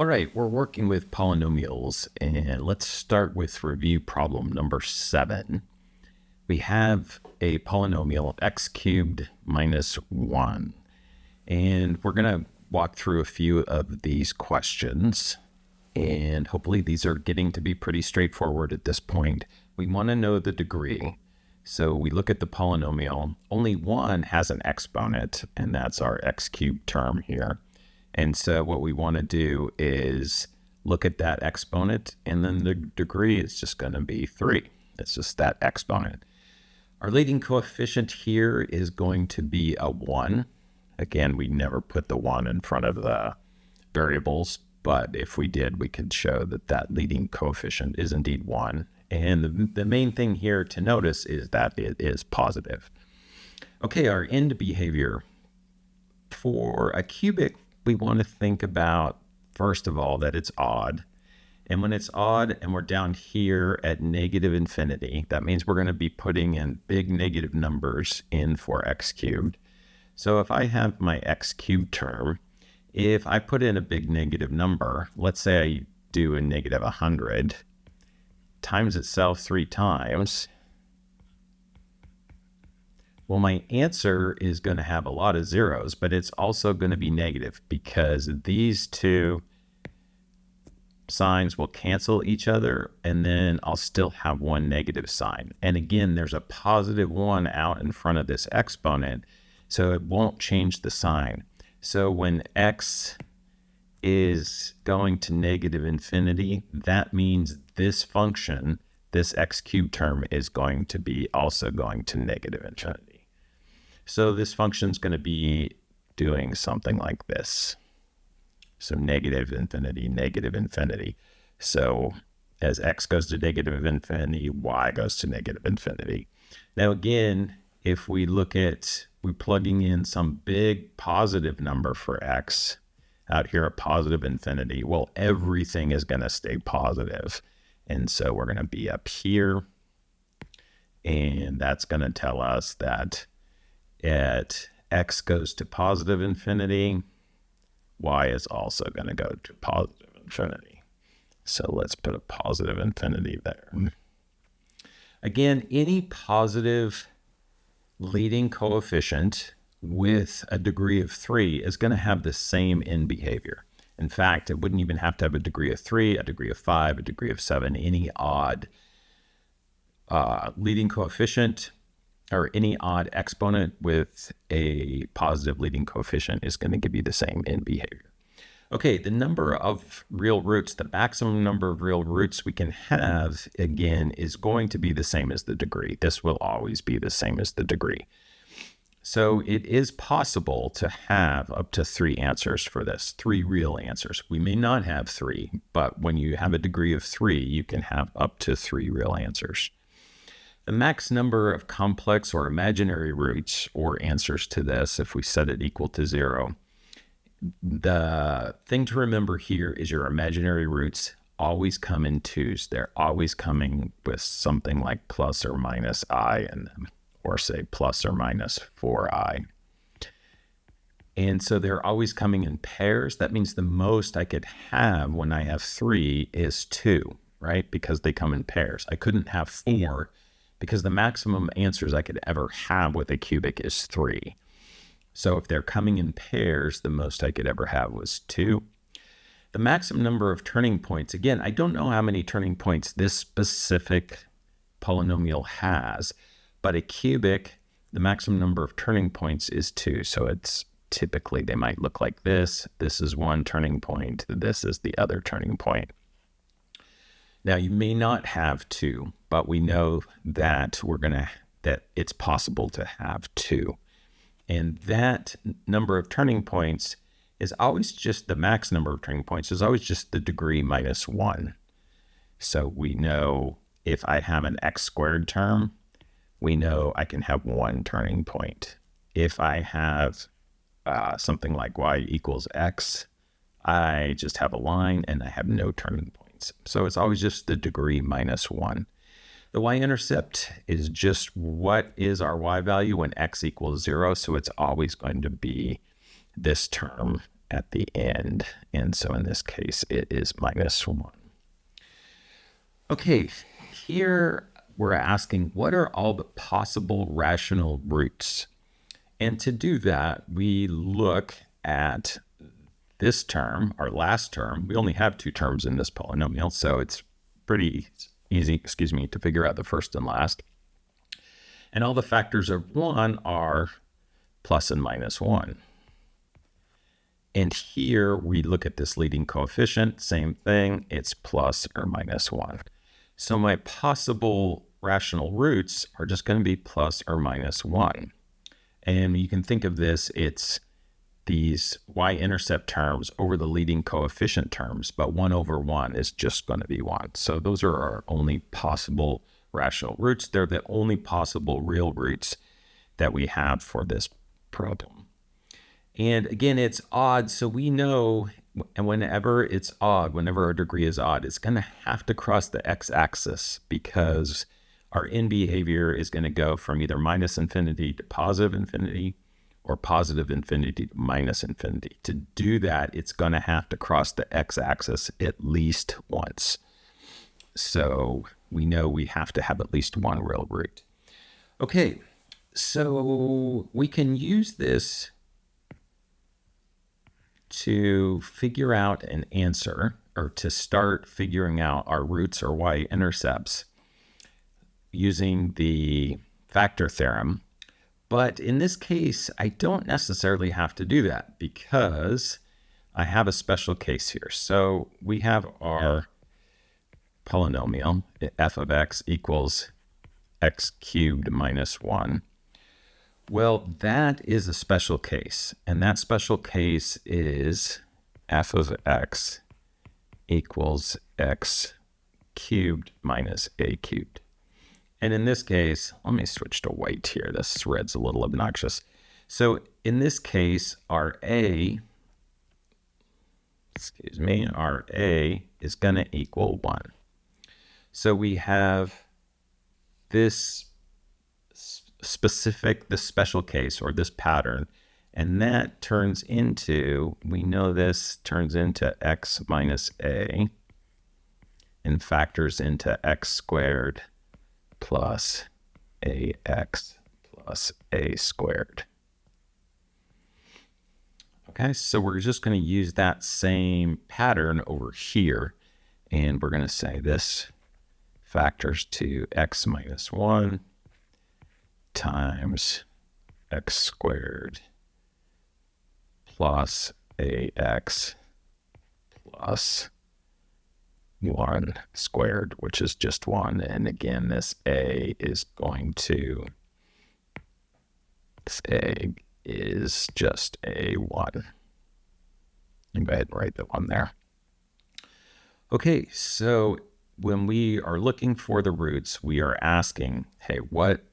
All right, we're working with polynomials, and let's start with review problem number 7. We have a polynomial of x cubed minus 1, and we're going to walk through a few of these questions, and hopefully these are getting to be pretty straightforward at this point. We want to know the degree, so we look at the polynomial. Only one has an exponent, and that's our x cubed term here. And so what we want to do is look at that exponent, and then the degree is just going to be 3. It's just that exponent. Our leading coefficient here is going to be a 1. Again, we never put the 1 in front of the variables, but if we did, we could show that that leading coefficient is indeed 1. And the main thing here to notice is that it is positive. Okay, our end behavior. For a cubic, we want to think about, first of all, that it's odd. And when it's odd and we're down here at negative infinity, that means we're going to be putting in big negative numbers in for x cubed. So if I have my x cubed term, if I put in a big negative number, let's say I do a negative 100 times itself 3 times, well, my answer is going to have a lot of zeros, but it's also going to be negative because these two signs will cancel each other, and then I'll still have one negative sign. And again, there's a positive 1 out in front of this exponent, so it won't change the sign. So when x is going to negative infinity, that means this function, this x cubed term, is going to be also going to negative infinity. So this function is going to be doing something like this. So negative infinity, negative infinity. So as x goes to negative infinity, y goes to negative infinity. Now again, if we look at, we're plugging in some big positive number for x out here at positive infinity, well, everything is going to stay positive. And so we're going to be up here, and that's going to tell us that at x goes to positive infinity, y is also going to go to positive infinity. So let's put a positive infinity there. Again, any positive leading coefficient with a degree of 3 is going to have the same end behavior. In fact, it wouldn't even have to have a degree of 3, a degree of 5, a degree of 7. Any odd leading coefficient or any odd exponent with a positive leading coefficient is going to give you the same end behavior. Okay, the number of real roots, the maximum number of real roots we can have, again, is going to be the same as the degree. This will always be the same as the degree. So it is possible to have up to 3 answers for this, 3 real answers. We may not have 3, but when you have a degree of 3, you can have up to 3 real answers. The max number of complex or imaginary roots or answers to this, if we set it equal to 0, the thing to remember here is your imaginary roots always come in 2s. They're always coming with something like plus or minus I in them, or say plus or minus 4i. And so they're always coming in pairs. That means the most I could have when I have 3 is 2, right? Because they come in pairs. I couldn't have 4 because the maximum answers I could ever have with a cubic is 3. So if they're coming in pairs, the most I could ever have was 2. The maximum number of turning points, again, I don't know how many turning points this specific polynomial has, but a cubic, the maximum number of turning points is 2. So it's typically, they might look like this. This is one turning point. This is the other turning point. Now you may not have 2, but we know that that it's possible to have 2. And that number of turning points is always just, the max number of turning points is always just the degree minus 1. So we know if I have an x squared term, we know I can have 1 turning point. If I have something like y equals x, I just have a line and I have no turning points. So it's always just the degree minus 1. The y-intercept is just what is our y value when x equals 0. So it's always going to be this term at the end. And so in this case, it is -1. Okay, here we're asking, what are all the possible rational roots? And to do that, we look at this term, our last term. We only have 2 terms in this polynomial, so it's pretty easy, to figure out the first and last. And all the factors of 1 are plus and -1. And here we look at this leading coefficient, same thing, it's plus or -1. So my possible rational roots are just going to be plus or -1. And you can think of this, it's these y-intercept terms over the leading coefficient terms, but 1 over 1 is just going to be 1. So those are our only possible rational roots. They're the only possible real roots that we have for this problem. And again, it's odd, so we know, and whenever it's odd, whenever our degree is odd, it's going to have to cross the x-axis, because our end behavior is going to go from either -infinity to +infinity, or +infinity to -infinity. To do that, it's going to have to cross the x-axis at least once. So we know we have to have at least one real root. Okay, so we can use this to figure out an answer, or to start figuring out our roots or y-intercepts using the factor theorem. But in this case, I don't necessarily have to do that, because I have a special case here. So we have our polynomial, f of x equals x cubed minus 1. Well, that is a special case, and that special case is f of x equals x cubed minus a cubed. And in this case, let me switch to white here. This red's a little obnoxious. So in this case, our a is going to equal 1. So we have this special case, or this pattern, and that turns into, we know this turns into x minus a and factors into x squared plus ax plus a squared. Okay, so we're just going to use that same pattern over here, and we're going to say this factors to x minus 1 times x squared plus ax plus 1 squared, which is just 1. And again, this a is going to, this a is just a 1. And go ahead and write the 1 there. Okay, so when we are looking for the roots, we are asking, hey, what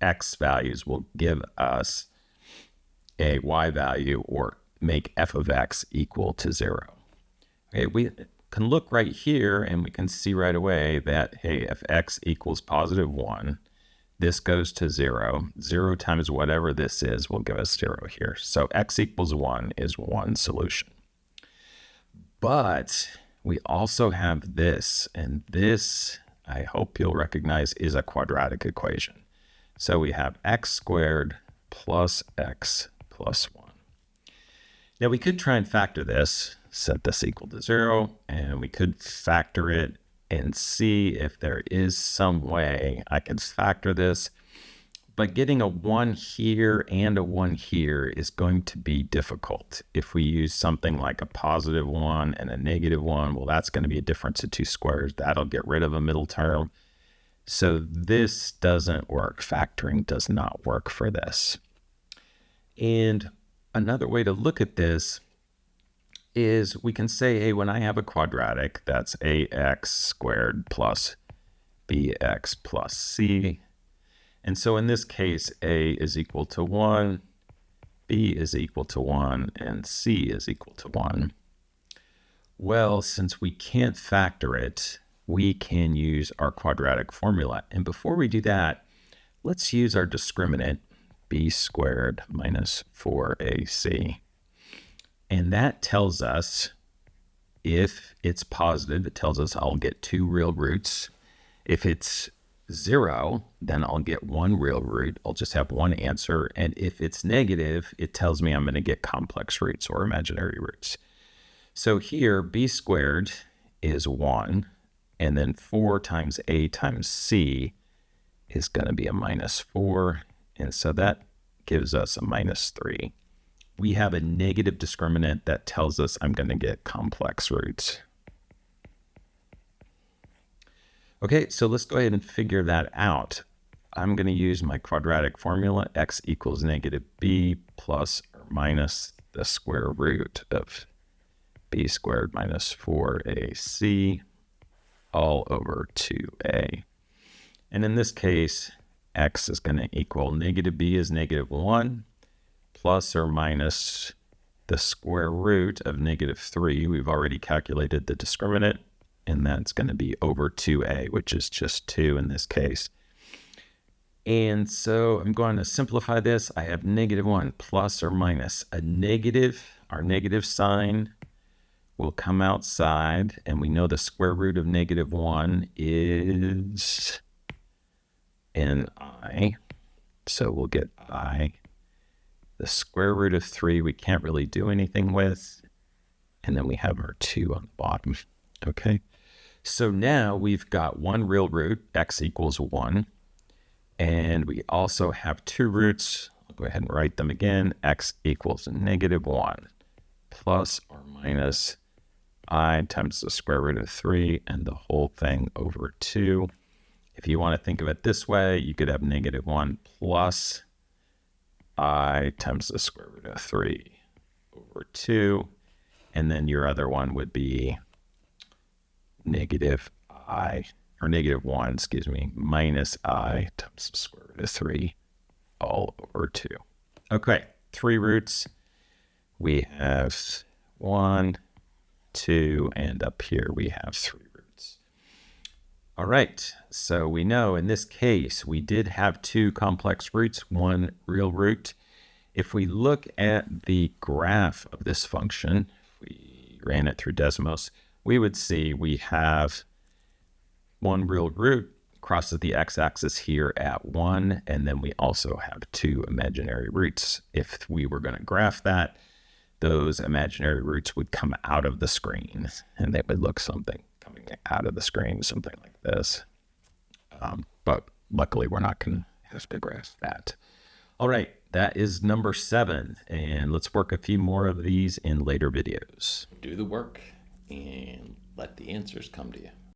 x values will give us a y value, or make f of x equal to 0? Okay, we can look right here and we can see right away that, hey, if x equals +1, this goes to 0. 0 times whatever this is will give us 0 here. So x equals 1 is one solution. But we also have this, and this, I hope you'll recognize, is a quadratic equation. So we have x squared plus x plus 1. Now we could try and factor this, set this equal to 0, and we could factor it and see if there is some way I can factor this. But getting a 1 here and a 1 here is going to be difficult. If we use something like a +1 and a -1, well, that's going to be a difference of 2 squares. That'll get rid of a middle term. So this doesn't work. Factoring does not work for this. And another way to look at this is we can say, hey, when I have a quadratic, that's ax squared plus bx plus c. And so in this case, a is equal to 1, b is equal to 1, and c is equal to 1. Well, since we can't factor it, we can use our quadratic formula. And before we do that, let's use our discriminant, b squared minus 4ac. And that tells us, if it's positive, it tells us I'll get 2 real roots. If it's 0, then I'll get 1 real root. I'll just have 1 answer. And if it's negative, it tells me I'm going to get complex roots or imaginary roots. So here, b squared is 1, and then 4 times a times c is going to be a minus 4, and so that gives us a minus 3. We have a negative discriminant that tells us I'm going to get complex roots. Okay, so let's go ahead and figure that out. I'm going to use my quadratic formula, x equals negative b plus or minus the square root of b squared minus 4ac all over 2a. And in this case, x is going to equal negative b is negative 1 plus or minus the square root of negative 3. We've already calculated the discriminant, and that's going to be over 2a, which is just 2 in this case. And so I'm going to simplify this. I have negative 1 plus or minus a negative. Our negative sign will come outside, and we know the square root of negative 1 is ni. So we'll get I. The square root of 3 we can't really do anything with. And then we have our 2 on the bottom. Okay. So now we've got 1 real root, x equals 1. And we also have 2 roots. I'll go ahead and write them again. X equals negative 1 plus or minus I times the square root of 3 and the whole thing over 2. If you want to think of it this way, you could have negative 1 plus I times the square root of 3 over 2. And then your other one would be negative I, or negative 1, excuse me, minus I times the square root of 3 all over 2. Okay, 3 roots. We have 1, 2, and up here we have 3 roots. All right, so we know in this case we did have 2 complex roots, 1 real root. If we look at the graph of this function, if we ran it through Desmos, we would see we have 1 real root crosses the x-axis here at 1, and then we also have 2 imaginary roots. If we were going to graph that, those imaginary roots would come out of the screen, and they would look something coming out of the screen, something like this. But luckily, we're not going to have to graph that. All right, that is number 7, and let's work a few more of these in later videos. Do the work and let the answers come to you.